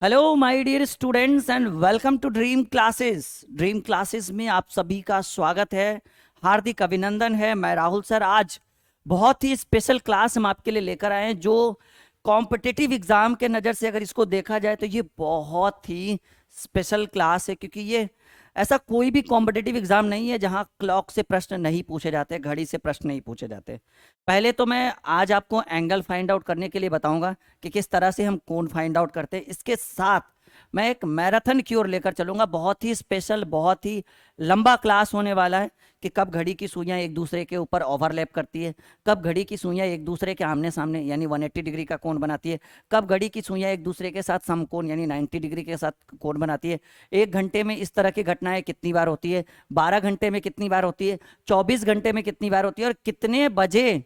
Hello my dear students and welcome to Dream Classes. Dream Classes में आप सभी का स्वागत है, हार्दिक अभिनंदन है। मैं राहुल सर आज बहुत ही स्पेशल क्लास हम आपके लिए लेकर आए हैं, जो कॉम्पिटिटिव एग्जाम के नज़र से अगर इसको देखा जाए तो ये बहुत ही स्पेशल क्लास है, क्योंकि ये ऐसा कोई भी कॉम्पिटिटिव एग्जाम नहीं है जहां क्लॉक से प्रश्न नहीं पूछे जाते, घड़ी से प्रश्न नहीं पूछे जाते। पहले तो मैं आज आपको एंगल फाइंड आउट करने के लिए बताऊंगा कि किस तरह से हम कोण फाइंड आउट करते हैं। इसके साथ मैं एक मैराथन की ओर लेकर चलूंगा, बहुत ही स्पेशल, बहुत ही लंबा क्लास होने वाला है कि कब घड़ी की सुइयां एक दूसरे के ऊपर ओवरलैप करती है, कब घड़ी की सुइयां एक दूसरे के आमने सामने यानी 180 डिग्री का कोण बनाती है, कब घड़ी की सुइयां एक दूसरे के साथ समकोण यानी 90 डिग्री के साथ कोण बनाती है। एक घंटे में इस तरह की घटनाएं कितनी बार होती है, 12 घंटे में कितनी बार होती है, 24 घंटे में कितनी बार होती है, और कितने बजे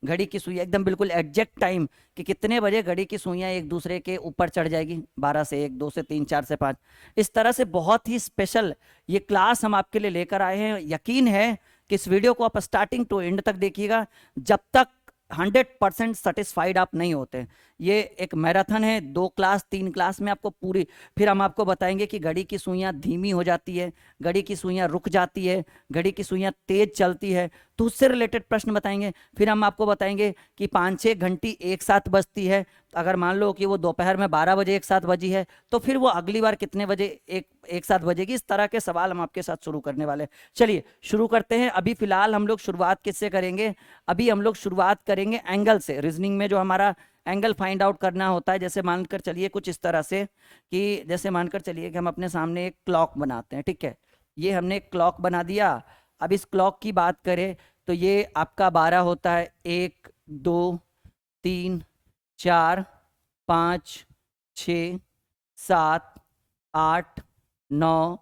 घड़ी की सुइयां एकदम बिल्कुल एग्जैक्ट टाइम कि कितने बजे घड़ी की सुइयां एक दूसरे के ऊपर चढ़ जाएगी, 12 से 1, 2 से 3, 4 से 5। इस तरह से बहुत ही स्पेशल ये क्लास हम आपके लिए लेकर आए हैं। यकीन है कि इस वीडियो को आप स्टार्टिंग टू एंड तक देखिएगा, जब तक 100% सेटिस्फाइड आप नहीं होते। ये एक मैराथन है, 2 क्लास 3 क्लास में आपको पूरी, फिर हम आपको बताएंगे कि घड़ी की सुइयां धीमी हो जाती है, घड़ी की सुइयां रुक जाती है, घड़ी की सुइयां तेज चलती है, तो उससे रिलेटेड प्रश्न बताएंगे। फिर हम आपको बताएंगे कि 5-6 घंटी एक साथ बजती है, अगर मान लो कि वो दोपहर में 12 बजे एक साथ बजी है तो फिर वो अगली बार कितने बजे एक साथ बजेगी। इस तरह के सवाल हम आपके साथ शुरू करने वाले हैं। चलिए शुरू करते हैं। अभी फिलहाल हम लोग शुरुआत किससे करेंगे? अभी हम लोग शुरुआत करेंगे एंगल से। रीजनिंग में जो हमारा एंगल फाइंड आउट करना होता है, जैसे मानकर चलिए कुछ इस तरह से कि जैसे मानकर चलिए कि हम अपने सामने एक क्लॉक बनाते हैं, ठीक है। ये हमने एक क्लॉक बना दिया। अब इस क्लॉक की बात करें तो ये आपका 12 होता है, 1 2 3 4 5 6 7 8 9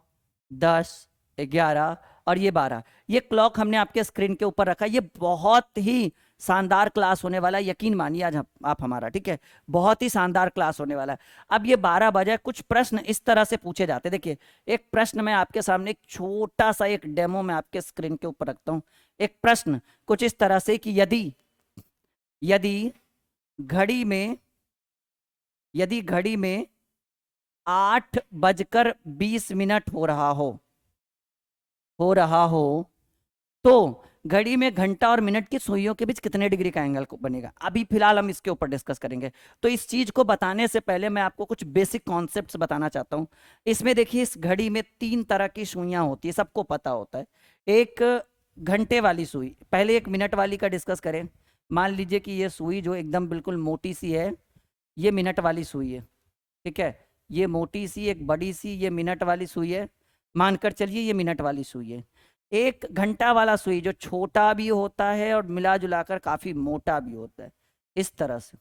10 11 और ये 12। ये क्लॉक हमने आपके स्क्रीन के ऊपर रखा। ये बहुत ही शानदार क्लास होने वाला है, यकीन मानिए आज आप हमारा, ठीक है। बहुत ही शानदार क्लास होने वाला है। अब ये 12 बजे कुछ प्रश्न इस तरह से पूछे जाते हैं। देखिए एक प्रश्न मैं आपके सामने, एक छोटा सा एक डेमो मैं आपके स्क्रीन के ऊपर रखता हूं। एक प्रश्न कुछ इस तरह से कि यदि यदि घड़ी में यदि घड़ी में 8:20 हो रहा हो तो घड़ी में घंटा और मिनट की सुइयों के बीच कितने डिग्री का एंगल बनेगा। अभी फिलहाल हम इसके ऊपर डिस्कस करेंगे। तो इस चीज को बताने से पहले मैं आपको कुछ बेसिक कॉन्सेप्ट्स बताना चाहता हूं। इसमें देखिए, इस घड़ी में 3 तरह की सुइयां होती है, सबको पता होता है। एक घंटे वाली सुई, पहले एक मिनट वाली का डिस्कस करें। मान लीजिए कि ये सुई जो एकदम बिल्कुल मोटी सी है, ये मिनट वाली सुई है, ठीक है। ये मोटी सी एक बड़ी सी ये मिनट वाली सुई है, मानकर चलिए ये मिनट वाली सुई है। एक घंटा वाला सुई जो छोटा भी होता है और मिला जुलाकर काफी मोटा भी होता है, इस तरह से,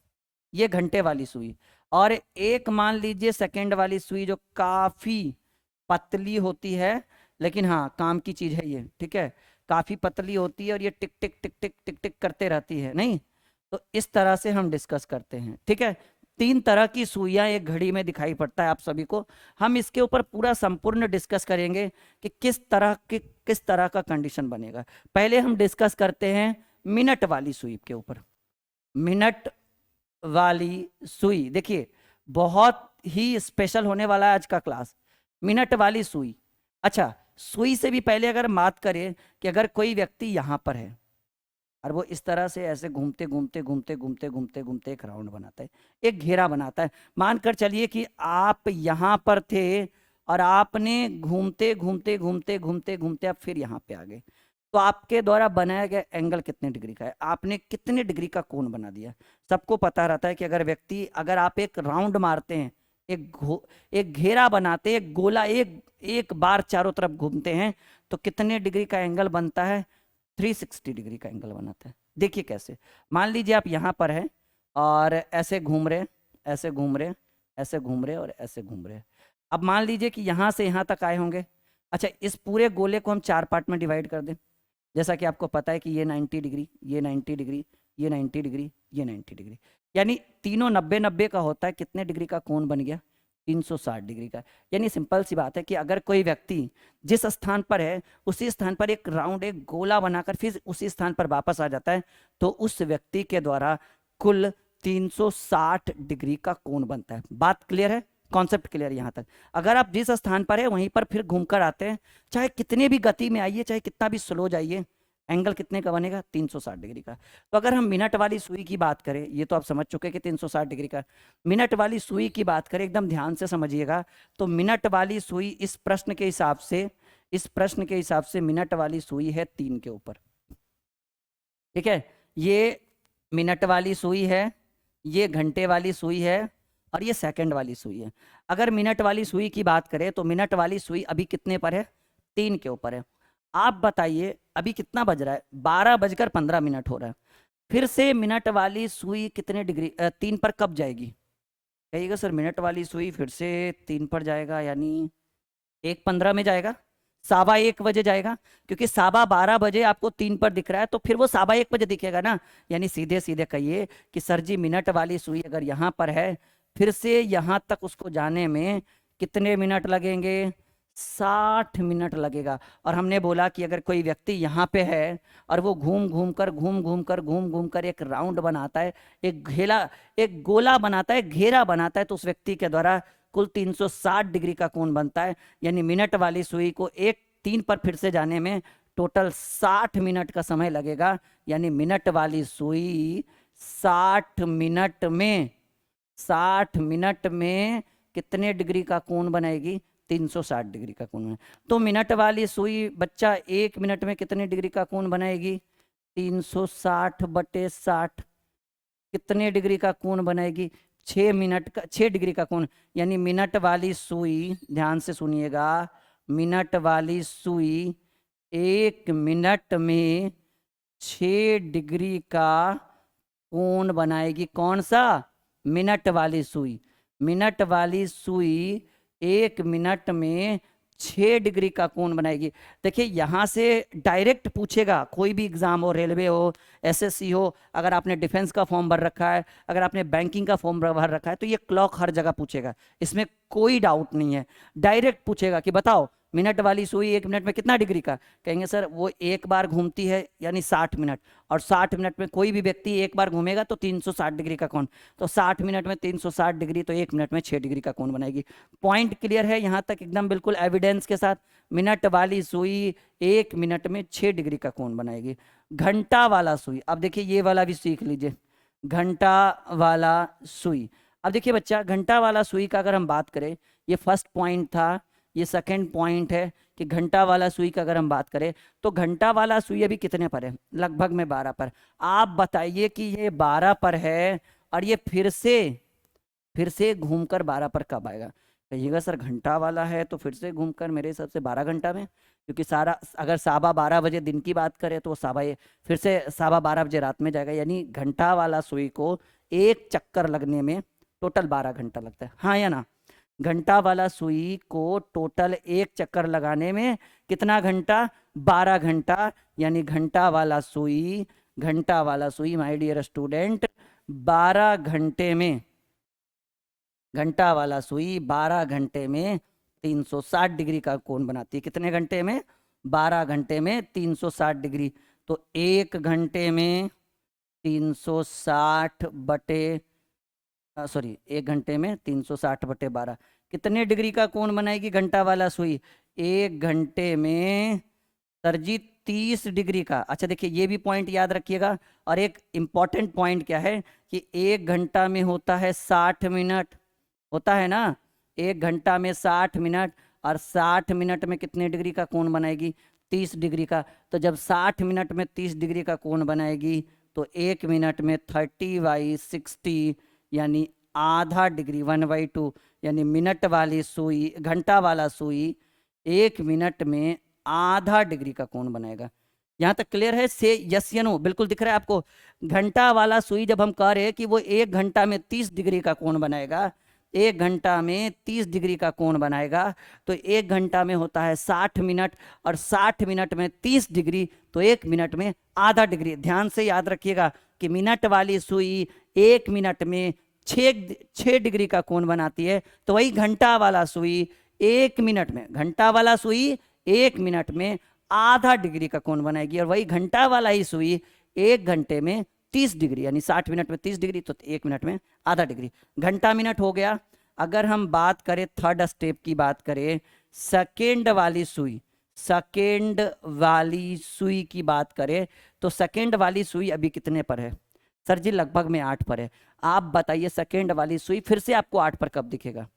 ये घंटे वाली सुई। और एक मान लीजिए सेकंड वाली सुई जो काफी पतली होती है, लेकिन हाँ काम की चीज है ये, ठीक है। काफी पतली होती है और ये टिक टिक टिक टिक टिक टिक करते रहती है, नहीं। तो इस तरह से हम डिस्कस करते हैं, ठीक है। 3 तरह की सुइयां एक घड़ी में दिखाई पड़ता है आप सभी को। हम इसके ऊपर पूरा संपूर्ण डिस्कस करेंगे कि किस तरह का कंडीशन बनेगा। पहले हम डिस्कस करते हैं मिनट वाली सुई के ऊपर। मिनट वाली सुई देखिए बहुत ही स्पेशल होने वाला है आज का क्लास। मिनट वाली सुई, अच्छा सुई से भी पहले अगर बात करें कि अगर कोई व्यक्ति यहां पर है और वो इस तरह से ऐसे घूमते घूमते घूमते घूमते घूमते घूमते एक राउंड बनाता है, एक घेरा बनाता है। मानकर चलिए कि आप यहां पर थे और आपने घूमते घूमते घूमते घूमते घूमते आप फिर यहां पे आ गए, तो आपके द्वारा बनाया गया एंगल कितने डिग्री का है, आपने कितने डिग्री का कोण बना दिया। सबको पता रहता है कि अगर आप एक राउंड मारते हैं, एक घेरा बनाते हैं, एक गोला एक एक बार चारों तरफ घूमते हैं, तो कितने डिग्री का एंगल बनता है? 360 डिग्री का एंगल बनाता है। देखिए कैसे, मान लीजिए आप यहां पर हैं और ऐसे घूम रहे, ऐसे घूम रहे, ऐसे घूम रहे और ऐसे घूम रहे। अब मान लीजिए कि यहां से यहां तक आए होंगे। अच्छा, इस पूरे गोले को हम 4 पार्ट में डिवाइड कर दें। जैसा कि आपको पता है कि ये 90 डिग्री, ये 90 डिग्री, ये 90 डिग्री, ये 90 डिग्री, यानी तीनों 90-90 का होता है। कितने डिग्री का कोण बन गया? 360 डिग्री का। यानी सिंपल सी बात है कि अगर कोई व्यक्ति जिस स्थान पर है उसी स्थान पर एक राउंड, एक गोला बनाकर फिर उसी स्थान पर वापस आ जाता है, तो उस व्यक्ति के द्वारा कुल 360 डिग्री का कोण बनता है। बात क्लियर है? कॉन्सेप्ट क्लियर यहाँ तक। अगर आप जिस स्थान पर है वहीं पर फिर घूमकर आते हैं, चाहे कितने भी गति में आइए, चाहे कितना भी स्लो जाइए, एंगल कितने का बनेगा? 360 डिग्री का। तो अगर हम मिनट वाली सुई की बात करें, ये तो आप समझ चुके हैं कि 360 डिग्री का। मिनट वाली सुई की बात करें, एकदम ध्यान से समझिएगा, तो मिनट वाली सुई इस प्रश्न के हिसाब से, इस प्रश्न के हिसाब से मिनट वाली सुई है 3 के ऊपर। ठीक है, ये मिनट वाली सुई है, ये घंटे वाली सुई है, और ये सेकंड वाली सुई है। अगर मिनट वाली सुई की बात करें तो मिनट वाली सुई अभी कितने पर है? 3 के ऊपर है। आप बताइए अभी कितना बज रहा है? 12:15 हो रहा है। फिर से मिनट वाली सुई कितने डिग्री 3 पर कब जाएगी? कहिएगा सर मिनट वाली सुई फिर से 3 पर जाएगा, यानी 1:15 में जाएगा, 1:15 जाएगा, क्योंकि 12:15 आपको 3 पर दिख रहा है, तो फिर वो 1:15 दिखेगा ना। यानी सीधे सीधे कहिए कि सर जी मिनट वाली सुई अगर यहाँ पर है, फिर से यहाँ तक उसको जाने में कितने मिनट लगेंगे? 60 मिनट लगेगा। और हमने बोला कि अगर कोई व्यक्ति यहाँ पे है और वो घूम घूम कर एक राउंड बनाता है, एक गोला बनाता है, घेरा बनाता है, तो उस व्यक्ति के द्वारा कुल 360 डिग्री का कोण बनता है। यानी मिनट वाली सुई को 3 पर फिर से जाने में टोटल 60 मिनट का समय लगेगा। यानी मिनट वाली सुई 60 मिनट में कितने डिग्री का कोण बनाएगी? 360 डिग्री का कोण। तो मिनट वाली सुई बच्चा 1 मिनट में कितने डिग्री का कोण बनाएगी? 360/60। कितने डिग्री का कोण बनाएगी? 6 डिग्री का कोण। यानी मिनट वाली सुई, ध्यान से सुनिएगा, मिनट वाली सुई 1 मिनट में 6 डिग्री का कोण बनाएगी। कौन सा? मिनट वाली सुई। मिनट वाली सुई 1 मिनट में 6 डिग्री का कोण बनाएगी। देखिए यहाँ से डायरेक्ट पूछेगा, कोई भी एग्जाम हो, रेलवे हो, एसएससी हो, अगर आपने डिफेंस का फॉर्म भर रखा है, अगर आपने बैंकिंग का फॉर्म भर रखा है, तो ये क्लॉक हर जगह पूछेगा, इसमें कोई डाउट नहीं है। डायरेक्ट पूछेगा कि बताओ मिनट वाली सुई 1 मिनट में कितना डिग्री का? कहेंगे सर वो एक बार घूमती है यानी 60 मिनट, और 60 मिनट में कोई भी व्यक्ति एक बार घूमेगा तो 360 डिग्री का कोण। तो 60 मिनट में 360 डिग्री, तो 1 मिनट में 6 डिग्री का कोण बनाएगी। पॉइंट क्लियर है यहाँ तक? एकदम बिल्कुल एविडेंस के साथ मिनट वाली सुई 1 मिनट में 6 डिग्री का कोण बनाएगी। घंटा वाला सुई, अब देखिए ये वाला भी सीख लीजिए, घंटा वाला सुई। अब देखिए बच्चा, घंटा वाला सुई का अगर हम बात करें, ये फर्स्ट पॉइंट था, ये सेकंड पॉइंट है कि घंटा वाला सुई का अगर हम बात करें तो घंटा वाला सुई अभी कितने पर है? लगभग में 12 पर। आप बताइए कि ये 12 पर है और ये फिर से घूमकर 12 पर कब आएगा? कहिएगा सर घंटा वाला है तो फिर से घूमकर मेरे हिसाब से 12 घंटा में, क्योंकि सारा अगर 12:15 दिन की बात करें तो फिर से 12:15 रात में जाएगा। यानी घंटा वाला सुई को एक चक्कर लगने में टोटल 12 घंटा लगता है, हाँ या ना? घंटा वाला सुई को टोटल एक चक्कर लगाने में कितना घंटा? 12 घंटा। यानी घंटा वाला सुई माय डियर स्टूडेंट 12 घंटे में, घंटा वाला सुई 12 घंटे में 360 डिग्री का कोण बनाती है। कितने घंटे में? 12 घंटे में 360 डिग्री। तो 1 घंटे में 1 घंटे में 360/12 कितने डिग्री का कोण बनाएगी घंटा वाला सुई? 1 घंटे में सर जी 30 डिग्री का। अच्छा देखिए ये भी पॉइंट याद रखिएगा। और एक इंपॉर्टेंट पॉइंट क्या है कि 1 घंटा में होता है 60 मिनट, होता है ना? 1 घंटा में 60 मिनट, और 60 मिनट में कितने डिग्री का कोण बनाएगी? 30 डिग्री का। तो जब 60 मिनट में 30 डिग्री का कोण बनाएगी तो 1 मिनट में 30/60 यानी आधा डिग्री, 1/2। यानी मिनट वाली सुई, घंटा वाला सुई 1 मिनट में आधा डिग्री का कोण बनाएगा। यहाँ तक क्लियर है? से यस या नो? बिल्कुल दिख रहा है आपको? घंटा वाला सुई जब हम कह रहे हैं कि वो 1 घंटा में 30 डिग्री का कोण बनाएगा, 1 घंटा में 30 डिग्री का कोण बनाएगा, तो 1 घंटा में होता है 60 मिनट, और 60 मिनट में 30 डिग्री, तो 1 मिनट में आधा डिग्री। ध्यान से याद रखिएगा कि मिनट वाली सुई 1 मिनट में 6 डिग्री का कोण बनाती है। तो वही घंटा वाला सुई 1 मिनट में, घंटा वाला सुई 1 मिनट में आधा डिग्री का कोण बनाएगी। और वही घंटा वाला ही सुई 1 घंटे में 30 डिग्री, यानी 60 मिनट में 30 डिग्री, तो 1 मिनट में आधा डिग्री। घंटा मिनट हो गया। अगर हम बात करें थर्ड स्टेप की बात करें, सेकेंड वाली सुई, सेकेंड वाली सुई की बात करें तो सेकेंड वाली सुई अभी कितने पर है? सर जी लगभग में 8 पर है। आप बताइए सेकेंड वाली सुई फिर से आपको 8 पर कब दिखेगा?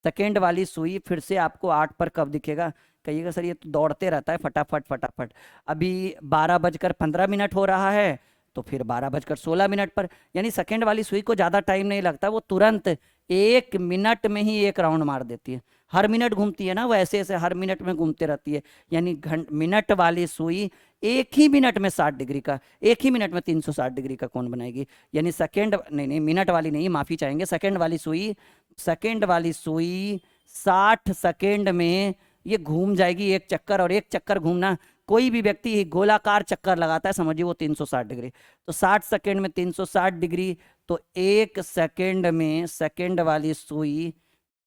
सेकेंड वाली सुई फिर से आपको 8 पर कब दिखेगा? कहिएगा सर ये तो दौड़ते रहता है फटाफट फटाफट। अभी 12:15 हो रहा है तो फिर 12:16 पर, यानी सेकेंड वाली सुई को ज़्यादा टाइम नहीं लगता, वो तुरंत 1 मिनट में ही एक राउंड मार देती है। हर मिनट घूमती है ना, वो ऐसे ऐसे हर मिनट में घूमते रहती है। यानी मिनट वाली सुई एक ही मिनट में 60 डिग्री का, एक ही मिनट में 360 डिग्री का कोण बनाएगी। यानी सेकेंड नहीं नहीं मिनट वाली नहीं, माफी चाहेंगे, सेकेंड वाली सुई, सेकेंड वाली सुई 60 सेकेंड में ये घूम जाएगी एक चक्कर। और एक चक्कर घूमना, कोई भी व्यक्ति गोलाकार चक्कर लगाता है समझिए वो 360 डिग्री। तो 60 सेकेंड में 360 डिग्री, तो एक सेकेंड में सेकेंड वाली सुई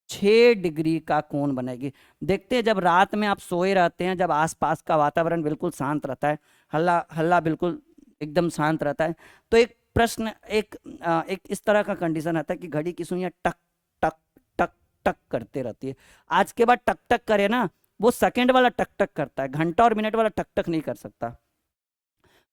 6 डिग्री का कोण बनेगी। देखते हैं जब रात में आप सोए रहते हैं, जब आसपास का वातावरण बिल्कुल शांत रहता है, हल्ला हल्ला बिल्कुल एकदम शांत रहता है, तो एक प्रश्न एक इस तरह का कंडीशन आता है कि घड़ी की सुइयां टक टक टक टक करते रहती है। आज के बाद टक टक करे ना, वो सेकेंड वाला टक टक करता है, घंटा और मिनट वाला टक टक नहीं कर सकता।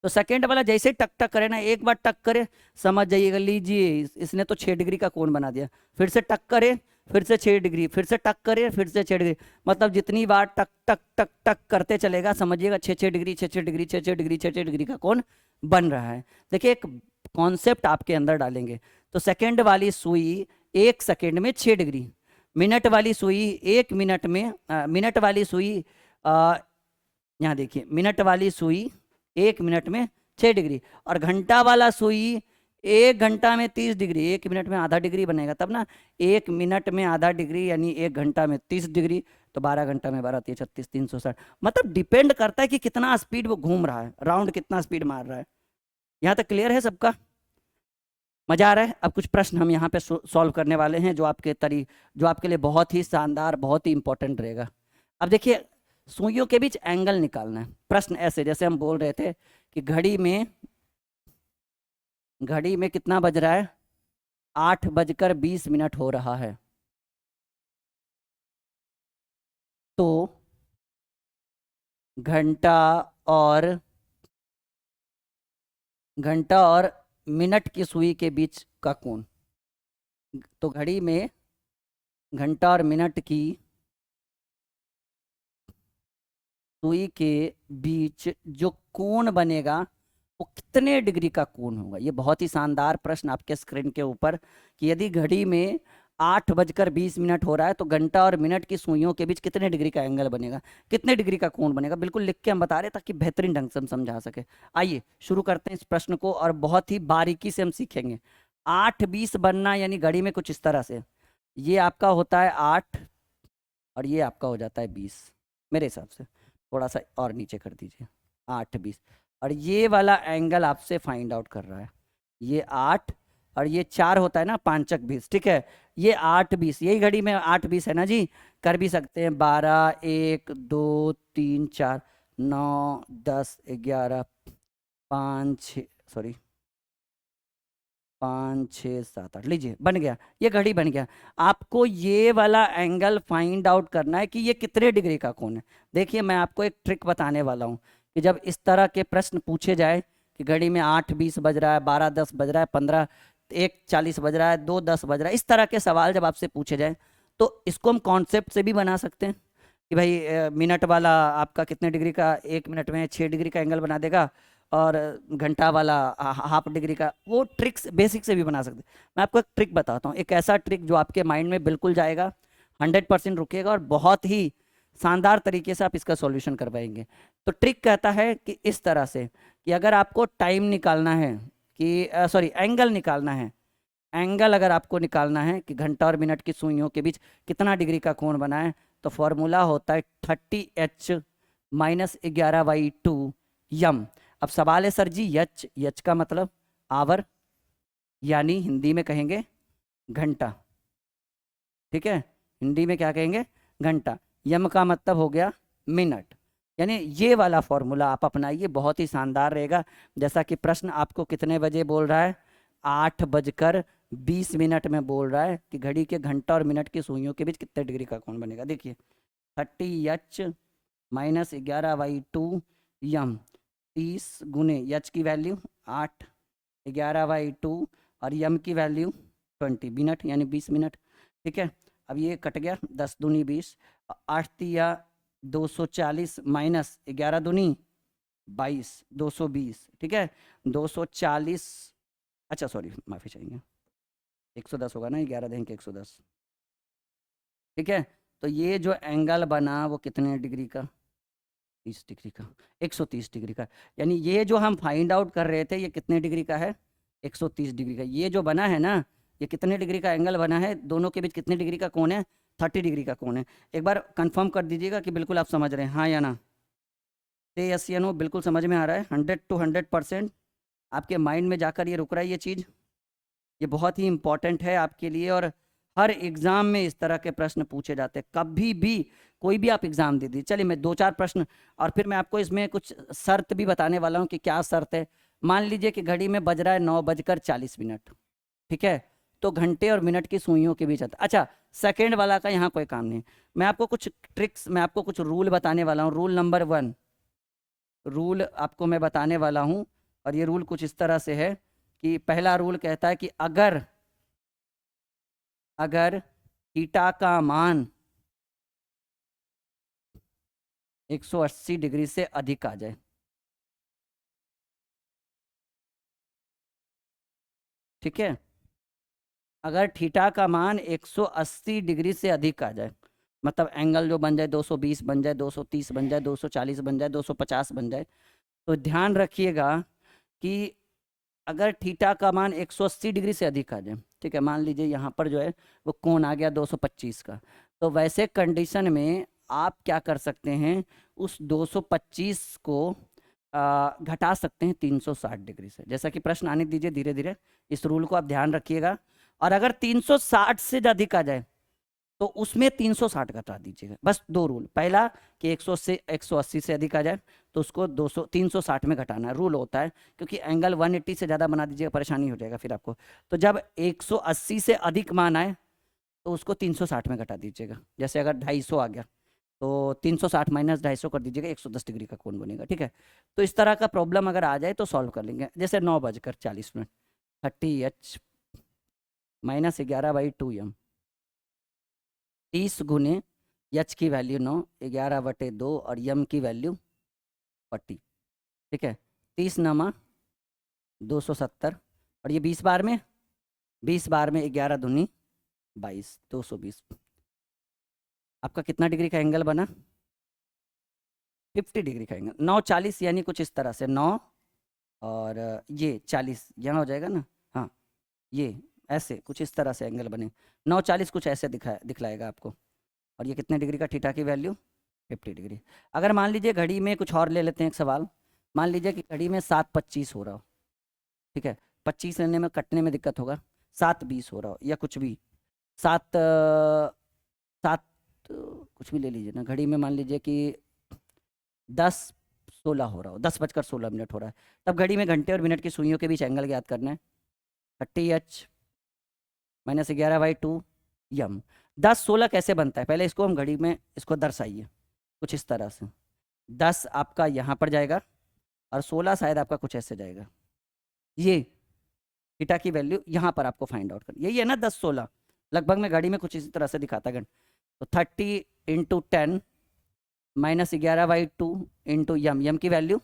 तो सेकेंड वाला जैसे टक टक करे ना, एक बार टक करे समझ जाइएगा, लीजिए इसने तो 6 डिग्री का कोण बना दिया। फिर से टक करे, फिर से 6 डिग्री, फिर से टक करे, फिर से 6 डिग्री, मतलब जितनी बार टक टक टक टक करते चलेगा समझिएगा 6 डिग्री 6 डिग्री 6 डिग्री 6 डिग्री का कोण बन रहा है। देखिए एक कॉन्सेप्ट आपके अंदर डालेंगे, तो सेकेंड वाली सुई एक सेकेंड में 6 डिग्री, मिनट वाली सुई एक मिनट में मिनट वाली सुई यहाँ देखिए, मिनट वाली सुई एक मिनट में 6 डिग्री, और घंटा वाला सुई एक घंटा में 30 डिग्री, एक मिनट में आधा डिग्री बनेगा तब ना, एक मिनट में आधा डिग्री यानी एक घंटा में 30 डिग्री, तो 12 घंटा में 12 3 36 360, मतलब डिपेंड करता है कि कितना स्पीड वो घूम रहा है, राउंड कितना स्पीड मार रहा है। यहाँ तक क्लियर है सबका? मजा आ रहा है? अब कुछ प्रश्न हम यहाँ पे सॉल्व करने वाले हैं जो आपके लिए बहुत ही शानदार, बहुत ही इंपॉर्टेंट रहेगा। अब देखिए सुइयों के बीच एंगल निकालना है। प्रश्न ऐसे, जैसे हम बोल रहे थे कि घड़ी में कितना बज रहा है? 8:20 हो रहा है। तो घंटा और मिनट की सुई के बीच का कोण, तो घड़ी में घंटा और मिनट की सुई के बीच जो कोण बनेगा वो कितने डिग्री का कोण होगा? ये बहुत ही शानदार प्रश्न आपके स्क्रीन के ऊपर, कि यदि घड़ी में 8:20 हो रहा है तो घंटा और मिनट की सुइयों के बीच कितने डिग्री का एंगल बनेगा, कितने डिग्री का कोण बनेगा? बिल्कुल लिख के हम बता रहे ताकि बेहतरीन ढंग से हम समझा सके। आइए शुरू करते हैं इस प्रश्न को, और बहुत ही बारीकी से हम सीखेंगे। 8:20 बनना यानी घड़ी में कुछ इस तरह से, ये आपका होता है 8 और ये आपका हो जाता है 20, मेरे हिसाब से थोड़ा सा और नीचे कर दीजिए, 8:20, और ये वाला एंगल आपसे फाइंड आउट कर रहा है, ये 8 और ये 4 होता है ना, 5 20, ठीक है, ये 8:20, यही घड़ी में 8:20 है ना जी, कर भी सकते हैं 12 1 2 3 4 9 10 11 5 6 सॉरी 5 6 7 8, लीजिए बन गया, ये घड़ी बन गया। आपको ये वाला एंगल फाइंड आउट करना है कि ये कितने डिग्री का कोण है। देखिए मैं आपको एक ट्रिक बताने वाला हूँ कि जब इस तरह के प्रश्न पूछे जाए कि घड़ी में 8:20 बज रहा है, 12:10 बज रहा है, 1:40 बज रहा है, 2:10 बज रहा है, इस तरह के सवाल जब आपसे पूछे जाए तो इसको हम कॉन्सेप्ट से भी बना सकते हैं कि भाई मिनट वाला आपका कितने डिग्री का, 1 मिनट में 6 डिग्री का एंगल बना देगा, और घंटा वाला हाफ डिग्री का, वो ट्रिक्स बेसिक से भी बना सकते हैं। मैं आपको एक ट्रिक बताता हूँ, एक ऐसा ट्रिक जो आपके माइंड में बिल्कुल जाएगा, 100% रुकेगा, और बहुत ही शानदार तरीके से आप इसका सॉल्यूशन करवाएंगे। तो ट्रिक कहता है कि इस तरह से कि अगर आपको टाइम निकालना है कि एंगल निकालना है, एंगल अगर आपको निकालना है कि घंटा और मिनट की सुइयों के बीच कितना डिग्री का कोण बना है, तो फॉर्मूला होता है 30h - 11/2 यम। अब सवाल है सर जी यच का मतलब आवर, यानी हिंदी में कहेंगे घंटा, ठीक है, हिंदी में क्या कहेंगे? घंटा। यम का मतलब हो गया मिनट, यानी ये वाला फॉर्मूला आप अपनाइए, बहुत ही शानदार रहेगा। जैसा कि प्रश्न आपको कितने बजे बोल रहा है? 8:20 20 मिनट में बोल रहा है कि घड़ी के घंटा और मिनट की सुइयों के बीच कितने डिग्री का कोण बनेगा। देखिए 30 h माइनस 11/2 यम, 30 गुने एच की वैल्यू 8, 11/2 और यम की वैल्यू 20 मिनट यानी 20 मिनट। ठीक है, अब ये कट गया, 10 दूनी 20, 8 तिया 240 माइनस 11 दूनी 22, 220। ठीक है, 240, अच्छा सॉरी माफ़ी चाहिए, 110 होगा ना, 11 देंगे 110। ठीक है, तो ये जो एंगल बना वो कितने डिग्री का, 30 डिग्री का, 130 डिग्री का। यानी ये जो हम फाइंड आउट कर रहे थे ये कितने डिग्री का है, 130 डिग्री का। ये जो बना है ना, ये कितने डिग्री का एंगल बना है, दोनों के बीच कितने डिग्री का कोण है, 30 डिग्री का कोण है। एक बार कंफर्म कर दीजिएगा कि बिल्कुल आप समझ रहे हैं, हाँ या ना। यस या नो, बिल्कुल समझ में आ रहा है, 100 to 100% आपके माइंड में जाकर ये रुक रहा है ये चीज़। ये बहुत ही इंपॉर्टेंट है आपके लिए, और हर एग्जाम में इस तरह के प्रश्न पूछे जाते हैं। कभी भी कोई भी आप एग्जाम दे दीजिए। चलिए मैं 2-4 प्रश्न, और फिर मैं आपको इसमें कुछ शर्त भी बताने वाला हूँ कि क्या शर्त है। मान लीजिए कि घड़ी में बज रहा है 9:40। ठीक है, तो घंटे और मिनट की सुइयों के बीच आता। अच्छा, सेकेंड वाला का यहाँ कोई काम नहीं। मैं आपको कुछ ट्रिक्स, मैं आपको कुछ रूल बताने वाला हूँ। रूल नंबर 1 रूल आपको मैं बताने वाला हूँ, और ये रूल कुछ इस तरह से है कि पहला रूल कहता है कि अगर थीटा का मान 180 डिग्री से अधिक आ जाए, ठीक है, अगर थीटा का मान 180 डिग्री से अधिक आ जाए, मतलब एंगल जो बन जाए 220 बन जाए, 230 बन जाए, 240 बन जाए, 250 बन जाए, तो ध्यान रखिएगा कि अगर थीटा का मान 180 डिग्री से अधिक आ जाए, ठीक है, मान लीजिए यहाँ पर जो है वो कोण आ गया 225 का, तो वैसे कंडीशन में आप क्या कर सकते हैं, उस 225 को घटा सकते हैं 360 डिग्री से। जैसा कि प्रश्न आने दीजिए धीरे धीरे, इस रूल को आप ध्यान रखिएगा। और अगर 360 से अधिक आ जाए तो उसमें 360 घटा दीजिएगा। बस 2 रूल, पहला कि 180 से अधिक आ जाए तो उसको 360 में घटाना है, रूल होता है। क्योंकि एंगल 180 से ज़्यादा बना दीजिएगा परेशानी हो जाएगा फिर आपको। तो जब 180 से अधिक मान आए तो उसको 360 में घटा दीजिएगा। जैसे अगर 250 आ गया तो 360 माइनस 250 कर दीजिएगा, 110 डिग्री का कोण बनेगा। ठीक है, तो इस तरह का प्रॉब्लम अगर आ जाए तो सॉल्व कर लेंगे। जैसे 9:40, 30 h माइनस 11/2 यम, 30 गुने एच की वैल्यू 9, 11/2 और यम की वैल्यू 40। ठीक है, 30 नमा 270, और ये 20 बार में, 20 बार में 11 दूनी 22, 220। आपका कितना डिग्री का एंगल बना, 50 डिग्री का एंगल। 9:40 यानी कुछ इस तरह से 9 और ये 40 यहाँ हो जाएगा ना, हाँ ये ऐसे कुछ इस तरह से एंगल बने। 9:40 कुछ ऐसे दिखलाएगा आपको। और ये कितने डिग्री का थीटा की वैल्यू, 50 डिग्री। अगर मान लीजिए घड़ी में कुछ और ले लेते हैं एक सवाल, मान लीजिए कि घड़ी में 7:25 हो रहा हो, ठीक है, 25 लेने में कटने में दिक्कत होगा, 7:20 हो रहा हो, या कुछ भी 7 कुछ भी ले लीजिए ना। घड़ी में मान लीजिए कि 10:16 हो रहा हो, 10:16 हो रहा है, तब घड़ी में घंटे और मिनट की सुइयों के बीच एंगल ज्ञात करना है। 30 h माइनस 11/2 यम। 10:16 कैसे बनता है, पहले इसको हम घड़ी में इसको दर्शाइए कुछ इस तरह से। 10 आपका यहाँ पर जाएगा और 16 शायद आपका कुछ ऐसे जाएगा। ये थीटा की वैल्यू यहाँ पर आपको फाइंड आउट करनी, यही है ना 10-16, लगभग में घड़ी में कुछ इसी तरह से दिखाता है। तो 30 × 10 माइनस 11/2 इंटू यम की वैल्यू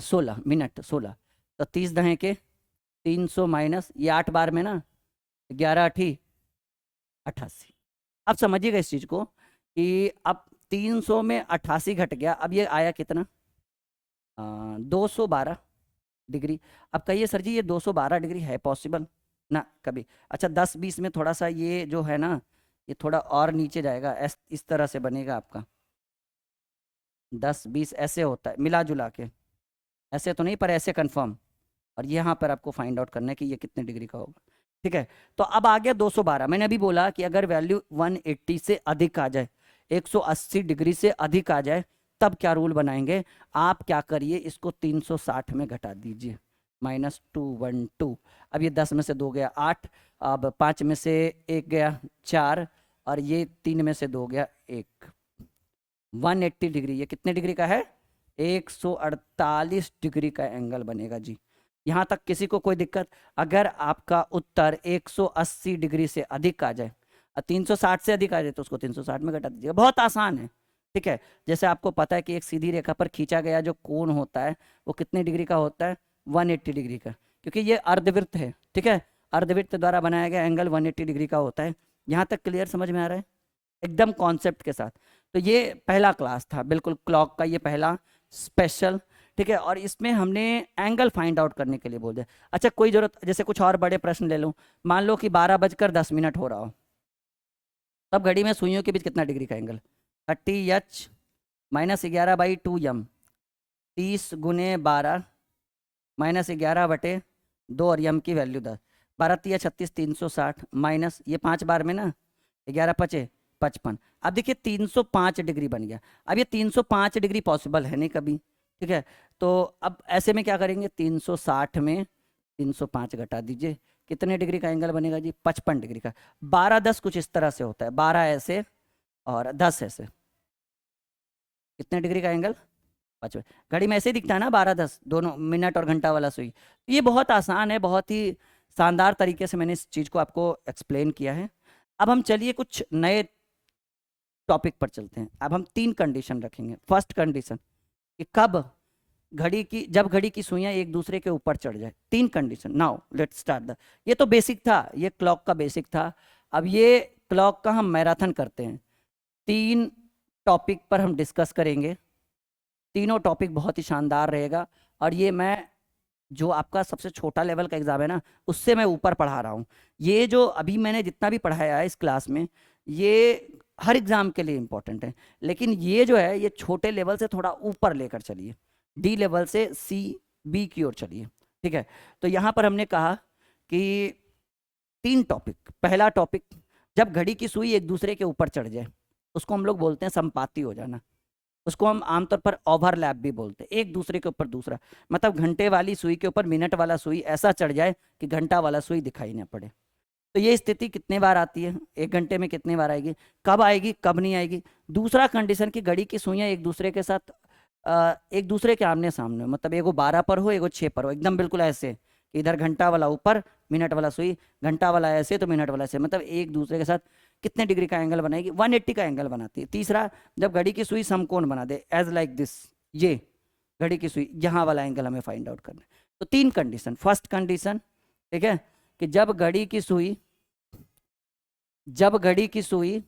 16 मिनट, 16, तो 30 दहें के 300 माइनस ये 8 बार में ना, 11×8 = 88। अब समझिएगा इस चीज़ को कि अब 300 में 88 घट गया, अब ये आया कितना, 212 डिग्री। अब कहिए सर जी ये 212 डिग्री है पॉसिबल ना कभी? अच्छा 10-20 में थोड़ा सा ये जो है ना, ये थोड़ा और नीचे जाएगा, इस तरह से बनेगा आपका 10-20 ऐसे होता है मिला जुला के, ऐसे तो नहीं पर ऐसे कंफर्म। और यहाँ पर आपको फाइंड आउट करना है कि ये कितने डिग्री का होगा। ठीक है, तो अब आ गया 212। मैंने अभी बोला कि अगर वैल्यू 180 से अधिक आ जाए, 180 डिग्री से अधिक आ जाए, तब क्या रूल बनाएंगे आप, क्या करिए इसको 360 में घटा दीजिए। -212। अब ये 10 में से 2 गया 8, अब 5 में से 1 गया 4, और ये 3 में से 2 गया 1। 180 डिग्री, ये कितने डिग्री का है? 148 डिग्री का एंगल बनेगा जी। यहाँ तक किसी को कोई दिक्कत? अगर आपका उत्तर 180 डिग्री से अधिक आ जाए और 360 से अधिक आ जाए तो उसको 360 में घटा दीजिएगा। बहुत आसान है, ठीक है। जैसे आपको पता है कि एक सीधी रेखा पर खींचा गया जो कोण होता है वो कितने डिग्री का होता है? 180 डिग्री का, क्योंकि ये अर्धवृत्त है, ठीक है। अर्धवृत्त द्वारा बनाया गया एंगल 180 डिग्री का होता है। यहाँ तक क्लियर, समझ में आ रहा है एकदम कॉन्सेप्ट के साथ? तो ये पहला क्लास था बिल्कुल क्लॉक का, ये पहला स्पेशल, ठीक है। और इसमें हमने एंगल फाइंड आउट करने के लिए बोल दिया। अच्छा, कोई जरूरत, जैसे कुछ और बड़े प्रश्न ले लूँ, मान लो कि 12:10 हो रहा हो, तब घड़ी में सुइयों के बीच कितना डिग्री का एंगल? 30h -11/2m, 30 × 12 -11/2, और यम की वैल्यू 10। 12 × 36 360 माइनस ये 5 बार में ना, 11 × 5 = 55। अब देखिए 305 डिग्री बन गया। अब ये 305 डिग्री पॉसिबल है नहीं कभी, ठीक है। तो अब ऐसे में क्या करेंगे? 360 में 305 घटा दीजिए, कितने डिग्री का एंगल बनेगा जी? 55 डिग्री का। 12-10 कुछ इस तरह से होता है, 12 ऐसे और 10 ऐसे, कितने डिग्री का एंगल? 55। घड़ी में ऐसे ही दिखता है ना, 12-10 दोनों, मिनट और घंटा वाला सुई। ये बहुत आसान है, बहुत ही शानदार तरीके से मैंने इस चीज़ को आपको एक्सप्लेन किया है। अब हम चलिए कुछ नए टॉपिक पर चलते हैं। अब हम 3 कंडीशन रखेंगे। फर्स्ट कंडीशन कि कब घड़ी की, जब घड़ी की सुइयां एक दूसरे के ऊपर चढ़ जाए। 3 condition. Now let's start the, ये तो बेसिक था, ये क्लॉक का बेसिक था। अब ये क्लॉक का हम मैराथन करते हैं। 3 टॉपिक पर हम डिस्कस करेंगे, तीनों टॉपिक बहुत ही शानदार रहेगा। और ये मैं, जो आपका सबसे छोटा लेवल का एग्जाम है ना, उससे मैं ऊपर पढ़ा रहा हूँ। ये जो अभी मैंने जितना भी पढ़ाया है इस क्लास में, ये हर एग्जाम के लिए इंपॉर्टेंट है, लेकिन ये जो है ये छोटे लेवल से थोड़ा ऊपर लेकर चलिए, डी लेवल से CB की ओर चलिए, ठीक है। तो यहाँ पर हमने कहा कि 3 टॉपिक। पहला टॉपिक, जब घड़ी की सुई एक दूसरे के ऊपर चढ़ जाए उसको हम लोग बोलते हैं संपाती हो जाना। उसको हम आमतौर पर ओवरलैप भी बोलते हैं, एक दूसरे के ऊपर दूसरा, मतलब घंटे वाली सुई के ऊपर मिनट वाला सुई ऐसा चढ़ जाए कि घंटा वाला सुई दिखाई ना पड़े। तो ये स्थिति कितने बार आती है? 1 घंटे में कितने बार आएगी? कब आएगी, कब नहीं आएगी? दूसरा कंडीशन कि घड़ी की सुइयां एक दूसरे के साथ एक दूसरे के आमने सामने, मतलब एगो 12 पर हो, एगो 6 पर हो, एकदम बिल्कुल ऐसे कि इधर घंटा वाला ऊपर, मिनट वाला सुई, घंटा वाला ऐसे तो मिनट वाला ऐसे, मतलब एक दूसरे के साथ कितने डिग्री का एंगल बनाएगी? 180 का एंगल बनाती है। तीसरा, जब घड़ी की सुई समकोण बना दे, एज लाइक दिस, ये घड़ी की सुई, यहाँ वाला एंगल हमें फाइंड आउट करना है। तो 3 कंडीशन। फर्स्ट कंडीशन, ठीक है, कि जब घड़ी की सुई, जब घड़ी की सुई,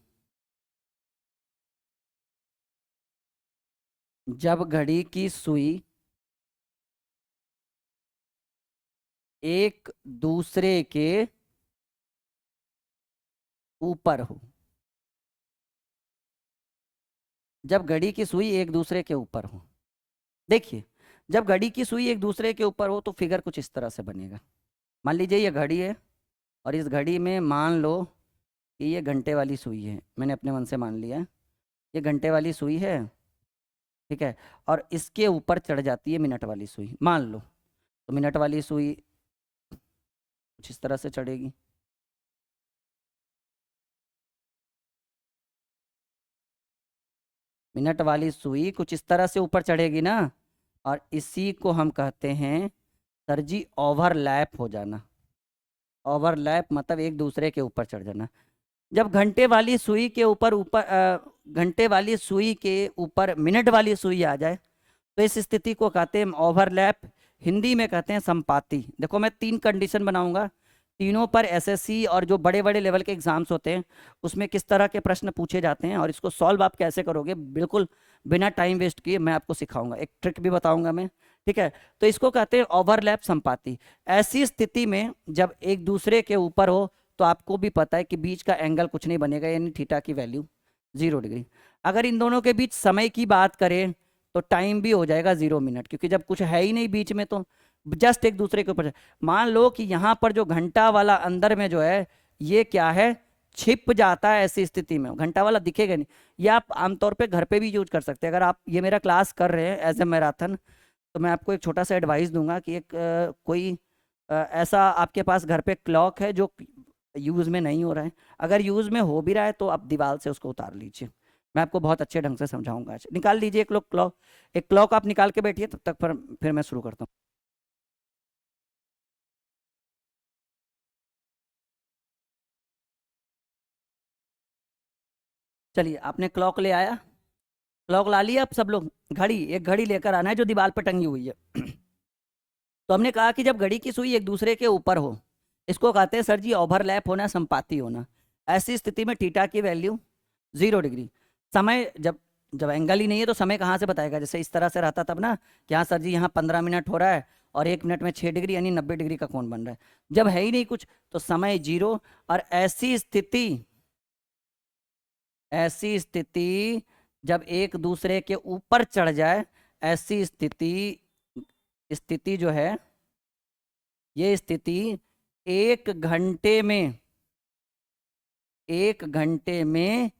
जब घड़ी की सुई एक दूसरे के ऊपर हो, जब घड़ी की सुई एक दूसरे के ऊपर हो। देखिए, जब घड़ी की सुई एक दूसरे के ऊपर हो तो फिगर कुछ इस तरह से बनेगा। मान लीजिए ये घड़ी है और इस घड़ी में मान लो कि ये घंटे वाली सुई है, मैंने अपने मन से मान लिया ये घंटे वाली सुई है, ठीक है। और इसके ऊपर चढ़ जाती है मिनट वाली सुई, मान लो। तो मिनट वाली सुई कुछ इस तरह से चढ़ेगी, मिनट वाली सुई कुछ इस तरह से ऊपर चढ़ेगी ना, और इसी को हम कहते हैं सर जी ओवरलैप हो जाना। ओवरलैप मतलब एक दूसरे के ऊपर चढ़ जाना। जब घंटे वाली सुई के घंटे वाली सुई के ऊपर मिनट वाली सुई आ जाए तो इस स्थिति को कहते हैं ओवरलैप, हिंदी में कहते हैं संपाती। देखो मैं 3 कंडीशन बनाऊंगा, तीनों पर SSC और जो बड़े बड़े लेवल के एग्जाम्स होते हैं उसमें किस तरह के प्रश्न पूछे जाते हैं और इसको सॉल्व आप कैसे करोगे बिल्कुल बिना टाइम वेस्ट किए मैं आपको सिखाऊंगा, एक ट्रिक भी बताऊंगा मैं, ठीक है। तो इसको कहते हैं ओवरलैप संपाती। ऐसी स्थिति में जब एक दूसरे के ऊपर हो तो आपको भी पता है कि बीच का एंगल कुछ नहीं बनेगा, यानी थीटा की वैल्यू 0 डिग्री। अगर इन दोनों के बीच समय की बात करें तो टाइम भी हो जाएगा 0 मिनट, क्योंकि जब कुछ है ही नहीं बीच में तो जस्ट एक दूसरे के ऊपर। मान लो कि यहाँ पर जो घंटा वाला अंदर में जो है ये क्या है, छिप जाता है। ऐसी स्थिति में घंटा वाला दिखेगा नहीं। ये आप आमतौर पे घर पे भी यूज कर सकते हैं। अगर आप ये मेरा क्लास कर रहे हैं एज ए मैराथन तो मैं आपको एक छोटा सा एडवाइस दूंगा कि एक कोई ऐसा आपके पास घर पे क्लॉक है जो यूज़ में नहीं हो रहा है। अगर यूज़ में हो भी रहा है तो आप दीवार से उसको उतार लीजिए। मैं आपको बहुत अच्छे ढंग से समझाऊंगा आज। निकाल लीजिए एक लोग क्लॉक, एक क्लॉक आप निकाल के बैठिए तब तक, फिर मैं शुरू करता हूँ। चलिए, आपने क्लॉक ले आया, क्लॉक ला लिया आप सब लोग। घड़ी, एक घड़ी लेकर आना है जो दीवार पर टंगी हुई है। तो हमने कहा कि जब घड़ी की सुई एक दूसरे के ऊपर हो, इसको कहते हैं सर जी ओवरलैप होना, संपाती होना। ऐसी स्थिति में थीटा की वैल्यू 0 डिग्री। समय जब जब एंगल ही नहीं है तो समय कहाँ से बताएगा? जैसे इस तरह से रहता तब ना कि हाँ सर जी यहाँ 15 मिनट हो रहा है और 1 मिनट में 6 डिग्री यानी 90 डिग्री का कोण बन रहा है। जब है ही नहीं कुछ तो समय 0। और ऐसी स्थिति जब एक दूसरे के ऊपर चढ़ जाए, ऐसी स्थिति स्थिति जो है, ये स्थिति 1 घंटे में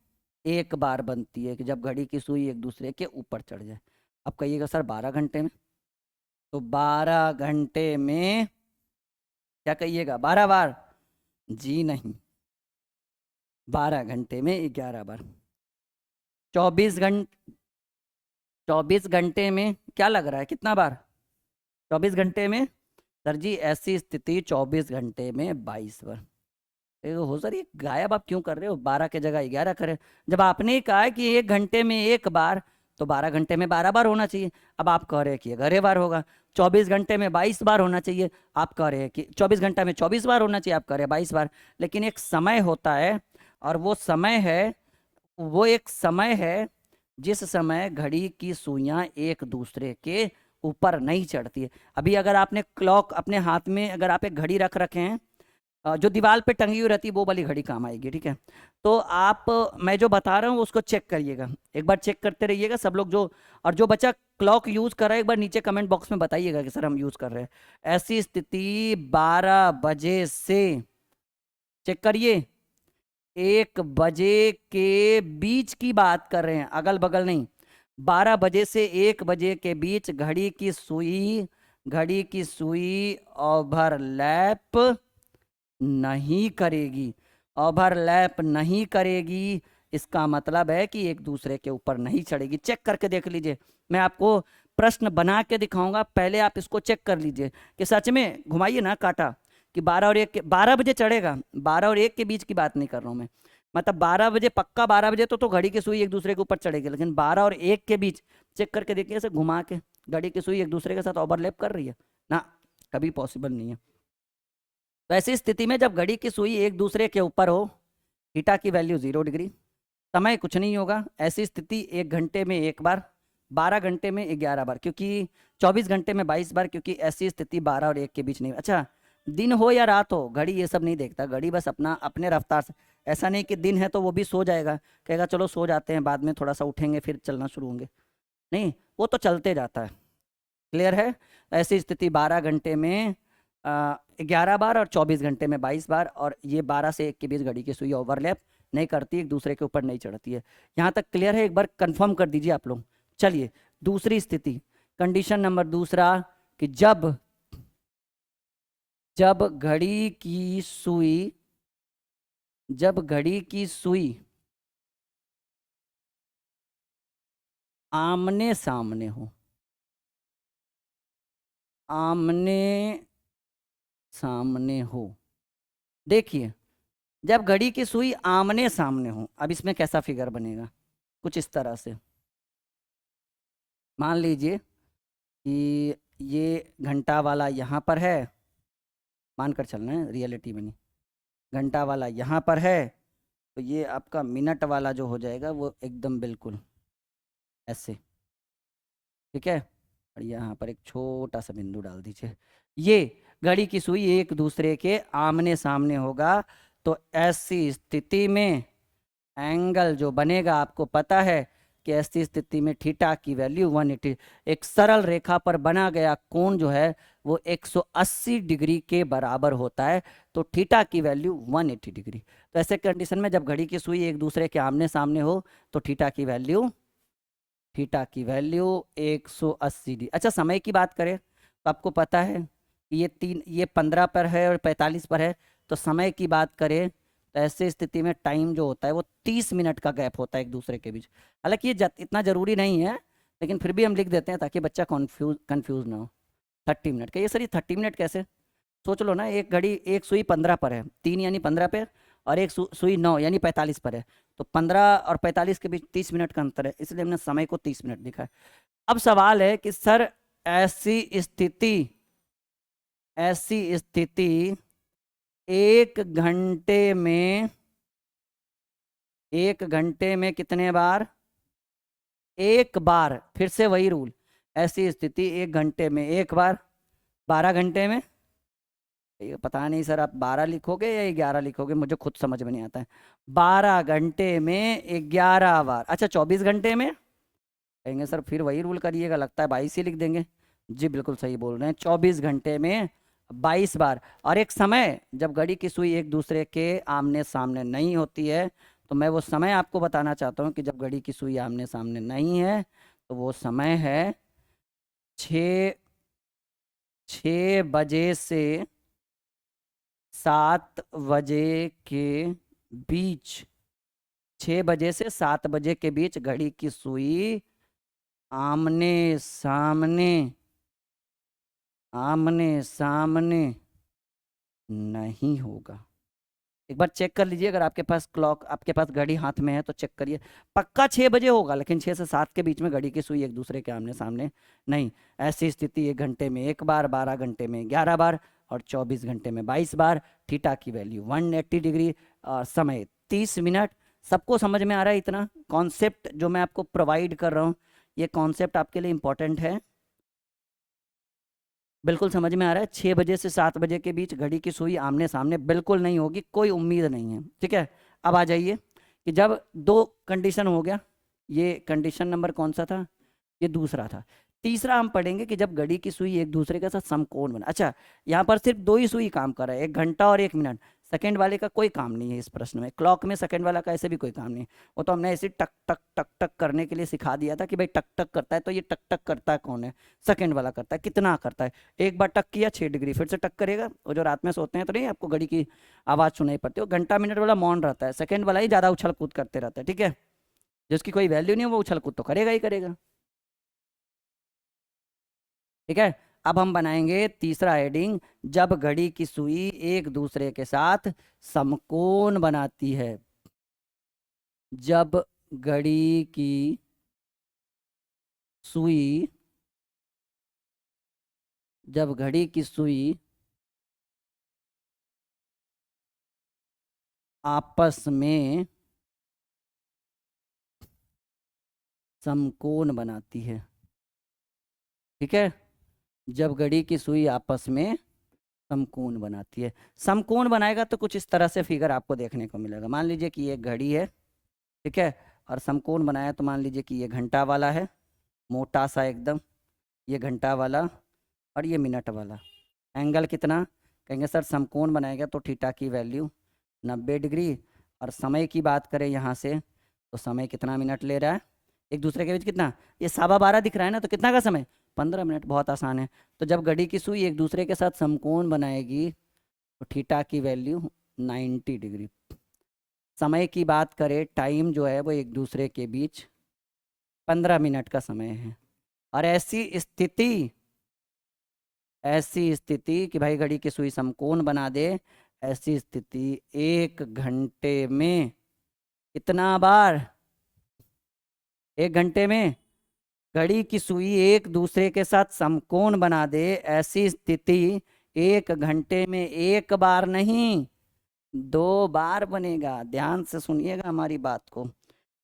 एक बार बनती है कि जब घड़ी की सुई एक दूसरे के ऊपर चढ़ जाए। अब कहिएगा सर 12 घंटे में, तो 12 घंटे में क्या कहिएगा? 12 बार? जी नहीं, 12 घंटे में 11 बार। 24 घंटे, 24 घंटे में क्या लग रहा है कितना बार? 24 घंटे में सर जी ऐसी स्थिति 24 घंटे में 22 बार। हो सर ये गायब आप क्यों कर रहे हो? 12 के जगह 11 करें। जब आपने ही कहा है कि 1 घंटे में एक बार, तो 12 घंटे में 12 बार होना चाहिए। अब आप कह रहे हैं कि 11 बार होगा। 24 घंटे में 22 बार होना चाहिए, आप कह रहे हैं कि 24 घंटा में 24 बार होना चाहिए, आप कह रहे हैं 22 बार। लेकिन एक समय होता है, और वो एक समय है जिस समय घड़ी की सुइयां एक दूसरे के ऊपर नहीं चढ़ती है। अभी अगर आपने क्लॉक अपने हाथ में, अगर आप एक घड़ी रख रखे हैं जो दीवार पे टंगी हुई रहती है, वो वाली घड़ी काम आएगी, ठीक है? तो आप, मैं जो बता रहा हूँ उसको चेक करिएगा, एक बार चेक करते रहिएगा सब लोग। जो और जो बच्चा क्लॉक यूज कर रहा है एक बार नीचे कमेंट बॉक्स में बताइएगा कि सर हम यूज कर रहे हैं। ऐसी स्थिति 12 बजे से, चेक करिए, 1 बजे के बीच की बात कर रहे हैं, अगल बगल नहीं। 12 बजे से 1 बजे के बीच घड़ी की सुई ओवरलैप नहीं करेगी। ओवरलैप नहीं करेगी, इसका मतलब है कि एक दूसरे के ऊपर नहीं चढ़ेगी। चेक करके देख लीजिए, मैं आपको प्रश्न बना के दिखाऊंगा, पहले आप इसको चेक कर लीजिए कि सच में, घुमाइए ना काटा, कि 12 बजे चढ़ेगा। 12 और 1 के बीच की बात नहीं कर रहा हूं मैं, मतलब 12 बजे पक्का, 12 बजे तो घड़ी की सुई एक दूसरे के ऊपर चढ़ेगी। लेकिन 12 और 1 के बीच चेक करके देखिए, ऐसे घुमा के घड़ी की सुई एक दूसरे के साथ ओवरलैप कर रही है ना? कभी पॉसिबल नहीं है। तो ऐसी स्थिति में जब घड़ी की सुई एक दूसरे के ऊपर हो, थीटा की वैल्यू 0 डिग्री, समय कुछ नहीं होगा। ऐसी स्थिति 1 घंटे में एक बार, 12 घंटे में 11 बार, क्योंकि 24 घंटे में 22 बार, क्योंकि ऐसी स्थिति 12 और 1 के बीच नहीं। अच्छा, दिन हो या रात हो, घड़ी ये सब नहीं देखता। घड़ी बस अपना अपने रफ्तार से, ऐसा नहीं कि दिन है तो वो भी सो जाएगा, कहेगा चलो सो जाते हैं, बाद में थोड़ा सा उठेंगे फिर चलना शुरू होंगे, नहीं, वो तो चलते जाता है। क्लियर है? ऐसी स्थिति 12 घंटे में 11 बार और 24 घंटे में 22 बार, और ये 12 से 1 के बीच घड़ी की सुई ओवरलैप नहीं करती, एक दूसरे के ऊपर नहीं चढ़ती है। यहाँ तक क्लियर है? एक बार कंफर्म कर दीजिए आप लोग। चलिए दूसरी स्थिति, कंडीशन नंबर दूसरा, कि जब जब घड़ी की सुई जब घड़ी की सुई आमने सामने हो, आमने सामने हो, देखिए, जब घड़ी की सुई आमने सामने हो, अब इसमें कैसा फिगर बनेगा? कुछ इस तरह से। मान लीजिए कि ये घंटा वाला यहाँ पर है, मानकर चलना है, रियलिटी में नहीं। घंटा वाला यहाँ पर है, तो ये आपका मिनट वाला जो हो जाएगा वो एकदम बिल्कुल ऐसे, ठीक है? और यहाँ पर एक छोटा सा बिंदु डाल दीजिए। ये घड़ी की सुई एक दूसरे के आमने सामने होगा, तो ऐसी स्थिति में एंगल जो बनेगा, आपको पता है कि ऐसी स्थिति में थीटा की वैल्यू 180, एक सरल रेखा पर बना गया कोण जो है वो 180 डिग्री के बराबर होता है। तो थीटा की वैल्यू 180 डिग्री। तो ऐसे कंडीशन में जब घड़ी की सुई एक दूसरे के आमने सामने हो तो थीटा की वैल्यू थीटा की वैल्यू 180 डिग्री। अच्छा, समय की बात करें तो आपको पता है कि ये 15 पर है और 45 पर है। तो समय की बात करें तो ऐसे स्थिति में टाइम जो होता है वो 30 मिनट का गैप होता है एक दूसरे के बीच। हालांकि ये इतना जरूरी नहीं है, लेकिन फिर भी हम लिख देते हैं ताकि बच्चा कंफ्यूज ना हो। 30 मिनट का, ये सर ये 30 मिनट कैसे? सोच लो ना, एक घड़ी, एक सुई 15 पर है, 3 यानी 15 पे, और एक सुई 9 यानी 45 पर है। तो 15 और 45 के बीच 30 मिनट का अंतर है, इसलिए हमने समय को 30 मिनट लिखा है। अब सवाल है कि सर ऐसी स्थिति एक घंटे में कितने बार? एक बार। फिर से वही रूल, ऐसी स्थिति एक घंटे में एक बार, 12 घंटे में, ये पता नहीं सर आप 12 लिखोगे या 11 लिखोगे, मुझे खुद समझ में नहीं आता है। 12 घंटे में 11 बार। अच्छा, 24 घंटे में? कहेंगे सर फिर वही रूल करिएगा, लगता है 22 ही लिख देंगे। जी बिल्कुल सही बोल रहे हैं, 24 घंटे में 22 बार। और एक समय जब घड़ी की सुई एक दूसरे के आमने सामने नहीं होती है, तो मैं वो समय आपको बताना चाहता हूँ कि जब घड़ी की सुई आमने सामने नहीं है तो वो समय है 6 बजे से 7 बजे के बीच। 6 बजे से 7 बजे के बीच घड़ी की सुई आमने सामने नहीं होगा। एक बार चेक कर लीजिए, अगर आपके पास क्लॉक, आपके पास घड़ी हाथ में है तो चेक करिए, पक्का 6 बजे होगा, लेकिन 6 से 7 के बीच में घड़ी की सुई एक दूसरे के आमने सामने नहीं। ऐसी स्थिति एक घंटे में एक बार, 12 घंटे में 11 बार, और 24 घंटे में 22 बार। थीटा की वैल्यू 180 डिग्री और समय 30 मिनट। सबको समझ में आ रहा है? इतना कॉन्सेप्ट जो मैं आपको प्रोवाइड कर रहा हूँ, ये कॉन्सेप्ट आपके लिए इंपॉर्टेंट है? बिल्कुल समझ में आ रहा है? 6 बजे से 7 बजे के बीच घड़ी की सुई आमने सामने बिल्कुल नहीं होगी, कोई उम्मीद नहीं है। ठीक है, अब आ जाइए कि जब दो कंडीशन हो गया, ये कंडीशन नंबर कौन सा था? ये दूसरा था। तीसरा हम पढ़ेंगे कि जब घड़ी की सुई एक दूसरे के साथ समकोण बना। अच्छा, यहाँ पर सिर्फ दो ही सुई काम कर रहा है, 1 घंटा और 1 मिनट। सेकंड वाले का कोई काम नहीं है इस प्रश्न में, क्लॉक में सेकंड वाला का ऐसे भी कोई काम नहीं। वो तो हमने ऐसे टक टक टक टक करने के लिए सिखा दिया था कि भाई टक टक करता है, तो ये टक टक करता है कौन है? सेकंड वाला करता है। कितना करता है? एक बार टक किया 6 डिग्री, फिर से टक करेगा। वो जो रात में सोते हैं तो नहीं आपको घड़ी की आवाज़ सुनाई पड़ती है, वो घंटा मिनट वाला मौन रहता है, सेकंड वाला ही ज़्यादा उछल कूद करते रहता है। ठीक है, जिसकी कोई वैल्यू नहीं है वो उछल कूद तो करेगा ही करेगा। ठीक है, अब हम बनाएंगे तीसरा हेडिंग, जब घड़ी की सुई एक दूसरे के साथ समकोण बनाती है। जब घड़ी की सुई जब घड़ी की सुई आपस में समकोण बनाती है। ठीक है, जब घड़ी की सुई आपस में समकोण बनाती है। समकोण बनाएगा तो कुछ इस तरह से फिगर आपको देखने को मिलेगा। मान लीजिए कि ये घड़ी है, ठीक है, और समकोण बनाया तो मान लीजिए कि ये घंटा वाला है, मोटा सा एकदम, ये घंटा वाला, और ये मिनट वाला। एंगल कितना? कहेंगे सर समकोण बनाएगा तो थीटा की वैल्यू 90 डिग्री। और समय की बात करें यहाँ से तो समय कितना मिनट ले रहा है एक दूसरे के बीच? कितना? ये 12:15 दिख रहा है ना, तो कितना का समय? 15 मिनट। बहुत आसान है। तो जब घड़ी की सुई एक दूसरे के साथ समकोण बनाएगी तो थीटा की वैल्यू 90 डिग्री। समय की बात करें, टाइम जो है वो एक दूसरे के बीच 15 मिनट का समय है। और ऐसी स्थिति कि भाई घड़ी की सुई समकोण बना दे, ऐसी स्थिति 1 घंटे में कितना बार? 1 घंटे में घड़ी की सुई एक दूसरे के साथ समकोण बना दे, ऐसी स्थिति 1 घंटे में एक बार नहीं, 2 बार बनेगा। ध्यान से सुनिएगा हमारी बात को।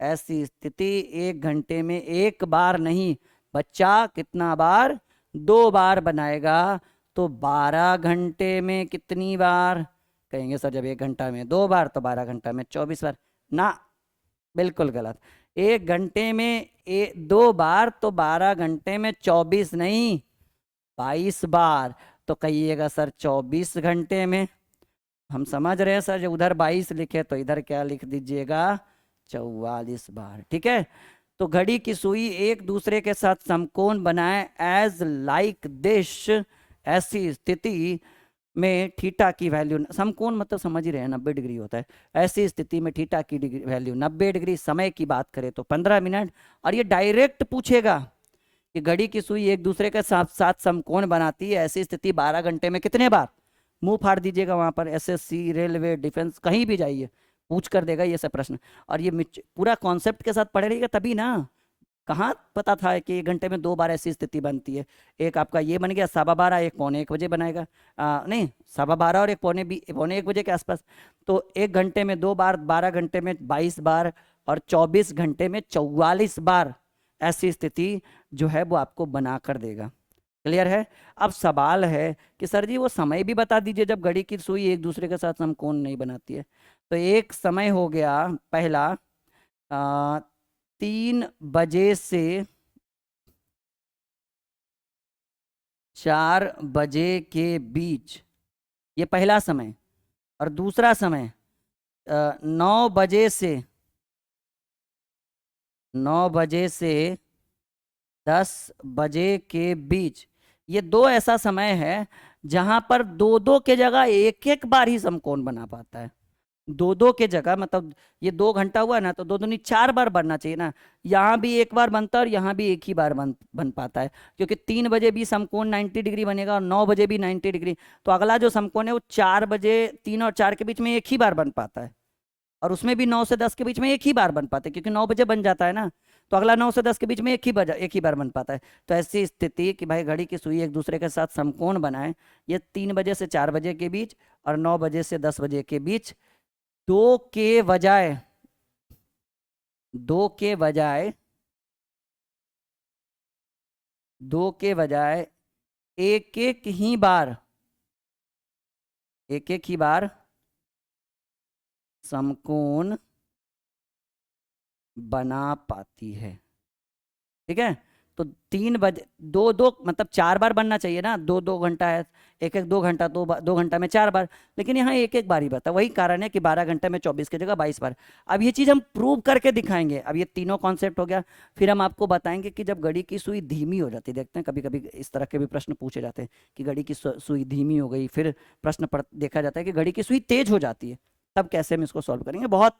ऐसी स्थिति 1 घंटे में एक बार नहीं, बच्चा कितना बार? 2 बार बनाएगा। तो 12 घंटे में कितनी बार? कहेंगे सर जब 1 घंटा में 2 बार तो 12 घंटा में 24 बार। ना, बिल्कुल गलत। 1 घंटे में 2 बार तो 12 घंटे में 24 नहीं, 22 बार। तो कहिएगा सर 24 घंटे में। हम समझ रहे हैं सर, जब उधर 22 लिखे तो इधर क्या लिख दीजिएगा? 44 बार। ठीक है, तो घड़ी की सुई एक दूसरे के साथ समकोण बनाए एज लाइक दिस, ऐसी स्थिति में थीटा की वैल्यू, समकोण मतलब समझ ही रहे हैं 90 डिग्री होता है, ऐसी स्थिति में थीटा की वैल्यू 90 डिग्री, समय की बात करें तो 15 मिनट। और ये डायरेक्ट पूछेगा कि घड़ी की सुई एक दूसरे के साथ साथ समकोण बनाती है, ऐसी स्थिति 12 घंटे में कितने बार, मुंह फाड़ दीजिएगा वहां पर, एसएससी, रेलवे, डिफेंस, कहीं भी जाइए पूछ कर देगा ये सब प्रश्न। और ये पूरा कॉन्सेप्ट के साथ पढ़े रहिएगा तभी ना, कहाँ पता था कि 1 घंटे में 2 बार ऐसी स्थिति बनती है। एक आपका ये बन गया 12:15, एक 1:45 बनाएगा, नहीं 12:15 और एक 1:45 के आसपास। तो 1 घंटे में 2 बार, 12 घंटे में 22 बार, और 24 घंटे में 44 बार ऐसी स्थिति जो है वो आपको बना कर देगा। क्लियर है? अब सवाल है कि सर जी वो समय भी बता दीजिए जब घड़ी की सुई एक दूसरे के साथ समकोण नहीं बनाती है। तो एक समय हो गया पहला 3 बजे से 4 बजे के बीच, ये पहला समय। और दूसरा समय 9 बजे से 10 बजे के बीच। ये दो ऐसा समय है जहां पर दो दो के जगह एक एक बार ही समकोण बना पाता है। दो दो के जगह मतलब ये 2 घंटा हुआ ना, तो 2 दूनी 4 बार बनना चाहिए ना, यहाँ भी एक बार बनता है और यहाँ भी एक ही बार बन पाता है, क्योंकि 3 बजे भी समकोण 90 डिग्री बनेगा और 9 बजे भी 90 डिग्री। तो अगला जो समकोण है वो 4 बजे, 3 और 4 के बीच में एक ही बार बन पाता है, और उसमें भी 9 से 10 के बीच में एक ही बार बन पाता है, क्योंकि 9 बजे बन जाता है ना, तो अगला 9 से 10 के बीच में एक ही बार बन पाता है। तो ऐसी स्थिति कि भाई घड़ी की सुई एक दूसरे के साथ समकोण बनाए, ये 3 बजे से 4 बजे के बीच और 9 बजे से 10 बजे के बीच, दो के बजाय दो के बजाय दो के बजाय एक एक ही बार समकोण बना पाती है। ठीक है? तो 3 बजे 2 मतलब 4 बार बनना चाहिए ना, 2 घंटा है, एक 2 घंटा, तो 2 घंटा में 4 बार, लेकिन यहाँ एक एक बार ही बता। वही कारण है कि 12 घंटे में 24 की जगह 22 बार। अब ये चीज़ हम प्रूव करके दिखाएंगे। अब ये तीनों कॉन्सेप्ट हो गया, फिर हम आपको बताएंगे कि जब घड़ी की सुई धीमी हो जाती है, देखते हैं कभी कभी इस तरह के भी प्रश्न पूछे जाते हैं कि घड़ी की सुई धीमी हो गई, फिर प्रश्न देखा जाता है कि घड़ी की सुई तेज हो जाती है, तब कैसे हम इसको सॉल्व करेंगे। बहुत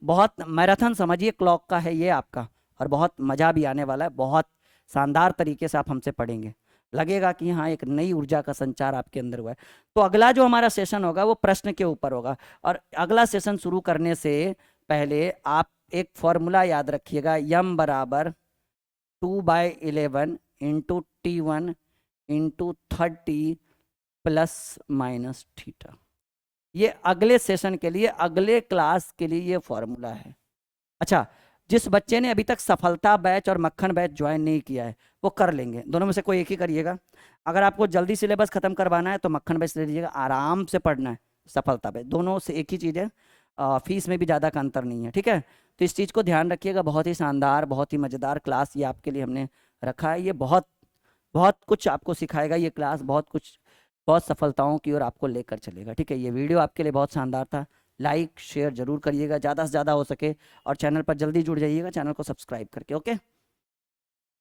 बहुत मैराथन समझिए क्लॉक का है ये आपका, और बहुत मज़ा भी आने वाला है, बहुत शानदार तरीके से आप हमसे पढ़ेंगे, लगेगा कि हाँ एक नई ऊर्जा का संचार आपके अंदर हुआ है। तो अगला जो हमारा सेशन होगा वो प्रश्न के ऊपर होगा, और अगला सेशन शुरू करने से पहले आप एक फॉर्मूला याद रखिएगा, यम बराबर 2/11 into T1 into 30 plus minus theta. ये अगले सेशन के लिए, अगले क्लास के लिए ये फॉर्मूला है। अच्छा, जिस बच्चे ने अभी तक सफलता बैच और मक्खन बैच ज्वाइन नहीं किया है वो कर लेंगे, दोनों में से कोई एक ही करिएगा। अगर आपको जल्दी सिलेबस खत्म करवाना है तो मक्खन बैच ले लीजिएगा, आराम से पढ़ना है। सफलता बैच दोनों से एक ही चीज़ है, फीस में भी ज़्यादा का अंतर नहीं है। ठीक है? तो इस चीज़ को ध्यान रखिएगा, बहुत ही शानदार, बहुत ही मज़ेदार क्लास ये आपके लिए हमने रखा है। ये बहुत बहुत कुछ आपको सिखाएगा ये क्लास, बहुत कुछ, बहुत सफलताओं की ओर आपको लेकर चलेगा। ठीक है? ये वीडियो आपके लिए बहुत शानदार था, लाइक शेयर जरूर करिएगा ज़्यादा से ज़्यादा हो सके, और चैनल पर जल्दी जुड़ जाइएगा, चैनल को सब्सक्राइब करके। ओके।